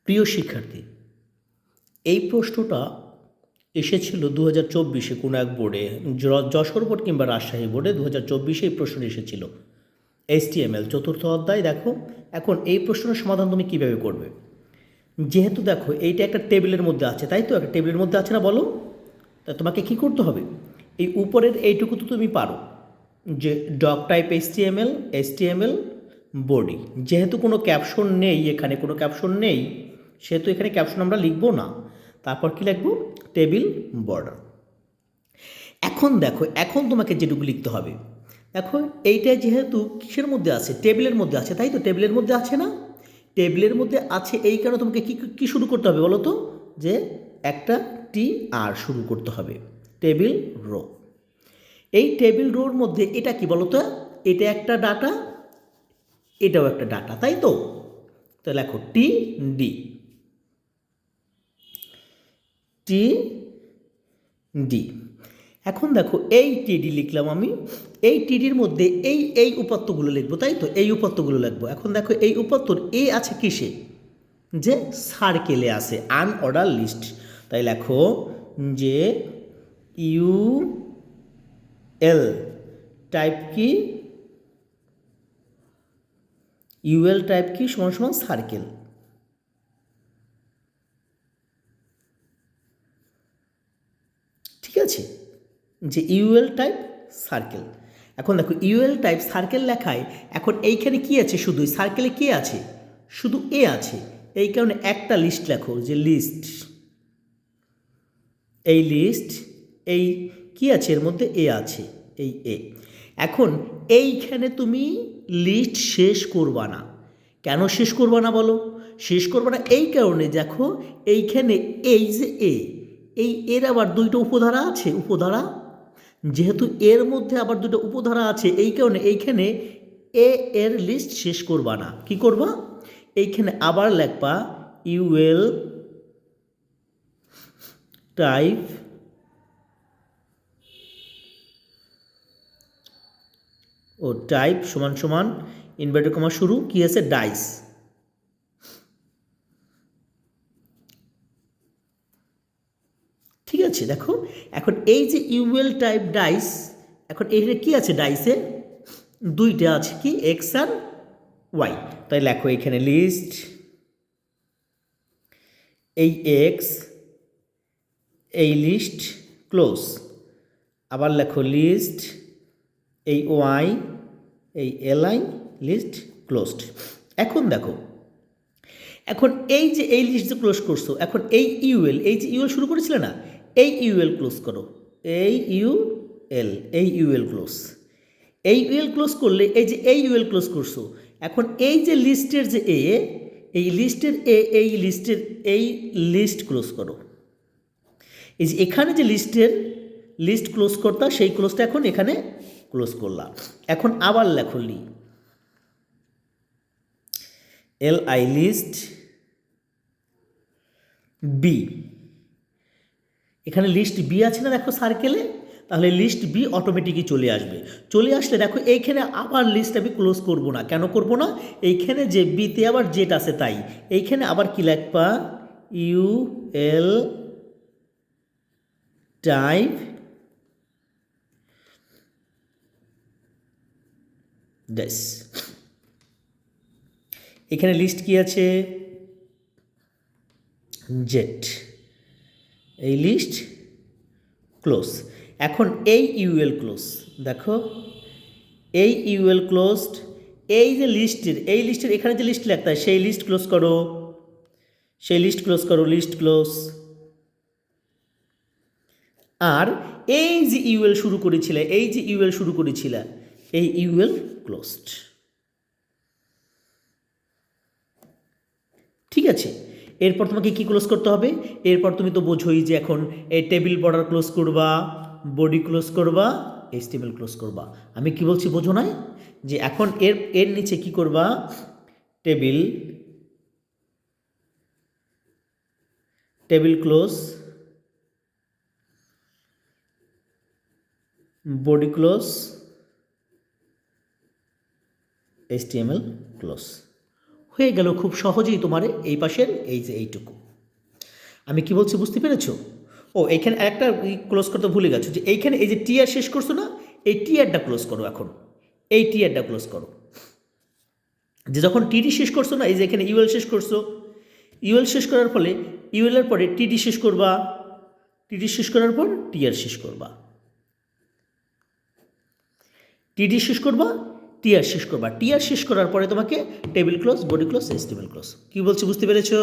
প্রিয় শিক্ষার্থী, এই প্রশ্নটা এসেছিল 2024-এ কোনো এক বোর্ডে, যশোর বোর্ড কিংবা রাজশাহী বোর্ডে 2024-এ এই প্রশ্নটা এসেছিল। HTML চতুর্থ অধ্যায়। দেখো এখন এই প্রশ্নের সমাধান তুমি কীভাবে করবে। যেহেতু দেখো এইটা একটা টেবিলের মধ্যে আছে, তাই তো একটা টেবিলের মধ্যে আছে না, বলো। তা তোমাকে কি করতে হবে, এই উপরের এইটুকু তো তুমি পারো যে ডক টাইপ HTML বডি। যেহেতু কোনো ক্যাপশন নেই, এখানে কোনো ক্যাপশন নেই, সেহেতু এখানে ক্যাপশন আমরা লিখবো না। তারপর কি লিখবো, টেবিল বর্ডার। এখন দেখো, এখন তোমাকে যেটুকু লিখতে হবে, দেখো এইটা যেহেতু কিসের মধ্যে আছে, টেবিলের মধ্যে আছে, তাই তো টেবিলের মধ্যে আছে না, টেবিলের মধ্যে আছে, এই কারণে তোমাকে কি শুরু করতে হবে বলো তো, যে একটা TR শুরু করতে হবে, টেবিল রো। এই টেবিল রোর মধ্যে এটা কি বলো তো, এটা একটা ডাটা, এটাও একটা ডাটা, তাই তো। তো লেখো TD, এখন দেখো এই TD লিখলাম আমি, এই TDর মধ্যে এই উপাত্তগুলো লিখবো, তাই তো, এই উপাত্তগুলো লিখবো। এখন দেখো এই উপাত্তর এ আছে কিসে, যে সার্কেলে আছে, আনঅর্ডার লিস্ট। তাই লেখো যে UL টাইপ কি, UL টাইপ কি সমান সমান সার্কেল। ঠিক আছে, যে UL টাইপ সার্কেল। এখন দেখো UL টাইপ সার্কেল লেখায় এখন এইখানে কি আছে, শুধু সার্কেলে কি আছে, শুধু এ আছে, এই কারণে একটা লিস্ট লেখো, যে লিস্ট, এই লিস্ট, এই কি আছে এর মধ্যে এ আছে, এই এ। এখন এইখানে তুমি লিস্ট শেষ করবা না। কেন শেষ করবা না বলো, শেষ করবা না এই কারণে, দেখো এইখানে এই যে এই এর আবার দুইটা উপধারা আছে, উপধারা, যেহেতু এর মধ্যে আবার দুটো উপধারা আছে, এই কারণে এইখানে এর লিস্ট শেষ করবা না। কি করবা, এইখানে আবার লিখবা UL টাইপ টাইপ সমান সমান ইনভার্টেড কমা শুরু কি আছে, ডাইস। ঠিক আছে, দেখো এখন এই যে UL টাইপ ডাইস, এখন এখানে কি আছে, ডাইসে দুইটা আছে, কি এক্স আর ওয়াই। তাই লেখো এখানে লিস্ট, এই এক্স, এই লিস্ট ক্লোজ, আবার লেখো লিস্ট, এই ওয়াই, এই LI, লিস্ট ক্লোজড। এখন দেখো, এখন এই যে এই লিস্ট যে ক্লোজ করছো, এখন এই UL, এই যে UL শুরু করেছিলে না, এই UL ক্লোজ করো, এই UL ক্লোজ, এই UL ক্লোজ করলে এই যে এই UL ক্লোজ করছো। এখন এই যে লিস্টের যে এই লিস্টের এই লিস্টের এই লিস্ট ক্লোজ করো, এই যে এখানে যে লিস্ট ক্লোজ করতা, সেই ক্লোজটা এখন এখানে ক্লোজ করলাম। এখন আবার লেখো LI লিস্ট B, এখানে লিস্ট B আছে না দেখো সার্কেলে, তাহলে লিস্ট B অটোমেটিকই চলে আসবে। চলে আসলে দেখো এইখানে আবার লিস্ট আমি ক্লোজ করব না। কেন করব না, এইখানে যে বিতে আবার জেট আছে, তাই এইখানে আবার কি লিখবা, UL টাইপ ড্যাশ, এখানে লিস্ট কি আছে, জেট, এই লিস্ট ক্লোজ। এখন এই UL ক্লোজ, দেখো এই UL ক্লোজড, এই যে লিস্টের এখানে যে লিস্ট লেখা হয়, সেই লিস্ট ক্লোজ করো, সেই লিস্ট ক্লোজ করো, লিস্ট ক্লোজ। আর এই যে UL শুরু করেছিলে, এই যে UL শুরু করেছিলে, এই UL ক্লোজড। ঠিক আছে, এরপর তোমাকে কি ক্লোজ করতে হবে, এরপর তুমি তো বোঝোই যে এখন এই টেবিল বর্ডার ক্লোজ করবা, বডি ক্লোজ করবা, HTML ক্লোজ করবা। আমি কি বলছি বোঝো নাই, যে এখন এর নিচে কি করবা, table close, body close, HTML close. হয়ে গেল খুব সহজেই তোমার এই পাশের এই যে এইটুকু। আমি কি বলছি বুঝতে পেরেছো? ও এইখানে একটা ক্লোজ করতে ভুলে গেছো, যে এইখানে এই যে টিআর শেষ করছো না, এই টিআরটা ক্লোজ করো এখন, এই টিআরটা ক্লোজ করো। যে যখন টিডি শেষ করছো না, এই যে এখানে ইউএল শেষ করছো, ইউএল শেষ করার ফলে ইউএলের পরে টিডি শেষ করবা, টিডি শেষ করার পর টিআর শেষ করবা, টিডি শেষ করবা, টিআর শেষ করবা, টিআর শেষ করার পরে তোমাকে টেবিল ক্লোজ, বডি ক্লোজ, এস টেবিল ক্লোজ। কী বলছি বুঝতে পেরেছো?